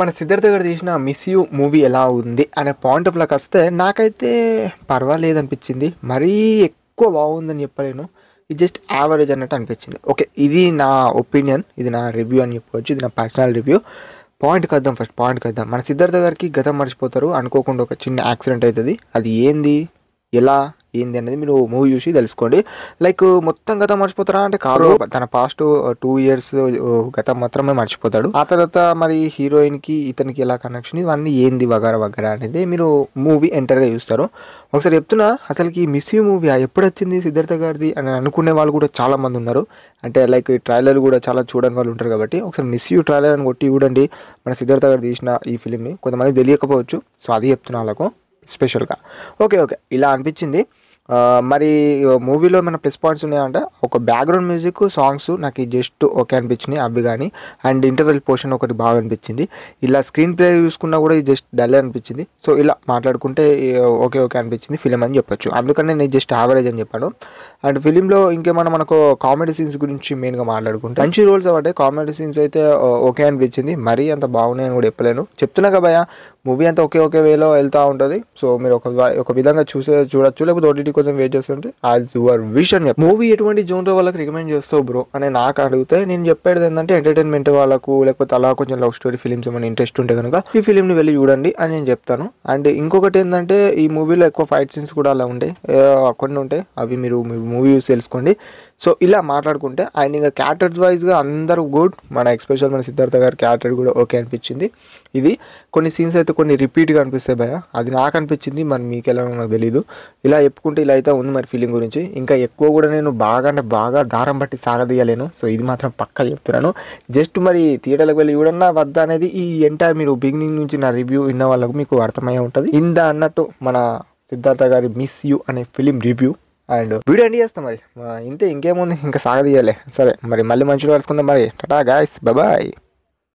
మన సిద్ధార్థ గారు తీసిన 'మిస్ యూ' మూవీ ఎలా ఉంది అనే పాయింట్ ఆఫ్ వ్యూకి వస్తే నాకైతే పర్వాలేదనిపించింది. మరీ ఎక్కువ బాగుందని చెప్పలేను. ఇది జస్ట్ యావరేజ్ అన్నట్టు అనిపించింది. ఓకే, ఇది నా ఒపీనియన్, ఇది నా రివ్యూ అని చెప్పవచ్చు. ఇది నా పర్సనల్ రివ్యూ. పాయింట్‌కి వద్దాం. మన సిద్ధార్థ గారికి గతం మర్చిపోతారు. అనుకోకుండా ఒక చిన్న యాక్సిడెంట్ అవుతుంది. అది ఏంది, ఎలా, ఏంది అనేది మీరు మూవీ చూసి తెలుసుకోండి. లైక్ మొత్తం గతం మర్చిపోతారా అంటే కాదు. తన పాస్ట్ 2 years గతం మాత్రమే మర్చిపోతాడు. ఆ తర్వాత మరి హీరోయిన్కి ఇతనికి ఎలా కనెక్షన్, ఇవన్నీ ఏంది వగరా అనేది మీరు మూవీ ఎంటర్గా చూస్తారు. ఒకసారి చెప్తున్నా, అసలుకి 'మిస్ యూ' మూవీ ఎప్పుడు వచ్చింది సిద్ధార్థ గారిది అని అనుకునే వాళ్ళు కూడా చాలా మంది ఉన్నారు. అంటే లైక్ ట్రైలర్ కూడా చాలా చూడని వాళ్ళు ఉంటారు. కాబట్టి ఒకసారి 'మిస్ యూ' ట్రైలర్ అని కొట్టి చూడండి మన సిద్ధార్థ గారు తీసిన ఈ ఫిలింని. కొంతమంది తెలియకపోవచ్చు, సో అది చెప్తున్నా వాళ్ళకు స్పెషల్గా. ఓకే, ఇలా అనిపించింది. మరి మూవీలో ఏమైనా ప్లస్ పాయింట్స్ ఉన్నాయంటే, ఒక బ్యాక్గ్రౌండ్ మ్యూజిక్, సాంగ్స్ నాకు జస్ట్ ఓకే అనిపించినాయి అవి కానీ. అండ్ ఇంటర్వెల్ పోర్షన్ ఒకటి బాగా అనిపించింది. ఇలా స్క్రీన్ ప్లే చూసుకున్నా కూడా ఇది జస్ట్ డల్ అనిపించింది. సో ఇలా మాట్లాడుకుంటే ఓకే అనిపించింది ఫిలిం అని చెప్పొచ్చు. అందుకనే నేను జస్ట్ యావరేజ్ అని చెప్పాను. అండ్ ఫిలింలో ఇంకేమైనా మనకు కామెడీ సీన్స్ గురించి మెయిన్గా మాట్లాడుకుంటే, మంచి రోల్స్ అవ్వటే కామెడీ సీన్స్ అయితే ఓకే అనిపించింది. మరీ అంత బాగున్నాయని కూడా చెప్పలేను. చెప్తున్నా కదా, మూవీ అంతా ఒకే వేలో వెళ్తూ ఉంటుంది. సో మీరు ఒక విధంగా చూడొచ్చు, లేకపోతే ఓటీటీ కోసం వెయిట్ చేస్తుంటే యాజ్ యువర్ విష్ అని చెప్పి. మూవీ ఎటువంటి జోనర్ వాళ్ళకి రికమెండ్ చేస్తావు బ్రో అని నాకు అడిగితే, నేను చెప్పేది ఏంటంటే ఎంటర్టైన్మెంట్ వాళ్ళకు, లేకపోతే అలా కొంచెం లవ్ స్టోరీ ఫిలిమ్స్ ఏమైనా ఇంట్రెస్ట్ ఉంటే కనుక ఈ ఫిలింని వెళ్ళి చూడండి అని నేను చెప్తాను. అండ్ ఇంకొకటి ఏంటంటే, ఈ మూవీలో ఎక్కువ ఫైట్ సీన్స్ కూడా అలా ఉంటాయి, కొన్ని ఉంటాయి. అవి మీరు మూవీ చూసి తెలుసుకోండి. సో ఇలా మాట్లాడుకుంటే, అండ్ ఇంకా క్యారెక్టర్స్ వైజ్గా అందరూ గుడ్. ఎస్పెషల్ మన సిద్ధార్థ గారి క్యారెక్టర్ కూడా ఓకే అనిపించింది. ఇది కొన్ని సీన్స్ అయితే కొన్ని రిపీట్గా అనిపిస్తాయి భయ, అది నాకు అనిపించింది. మరి మీకు ఎలా నాకు తెలీదు. ఇలా చెప్పుకుంటే ఇలా అయితే ఉంది మరి ఫీలింగ్ గురించి. ఇంకా ఎక్కువ కూడా నేను బాగా దారం బట్టి సాగదీయలేను. సో ఇది మాత్రం పక్కా చెప్తున్నాను. జస్ట్ మరి థియేటర్లకు వెళ్ళి చూడన్నా వద్దా అనేది ఈ ఎంటైర్ మీరు బిగినింగ్ నుంచి నా రివ్యూ విన్న వాళ్ళకు మీకు అర్థమయ్యే ఉంటుంది. అన్నట్టు మన సిద్ధార్థ గారి 'మిస్ యూ' అనే film review and video end చేస్తాం. మరి ఇంతే, ఇంకేముంది, ఇంకా సాగదీయాలి. సరే మరి మళ్ళీ మంచిగా కలుసుకుందాం. మరి టాటా గాయ్స్, బాయ్.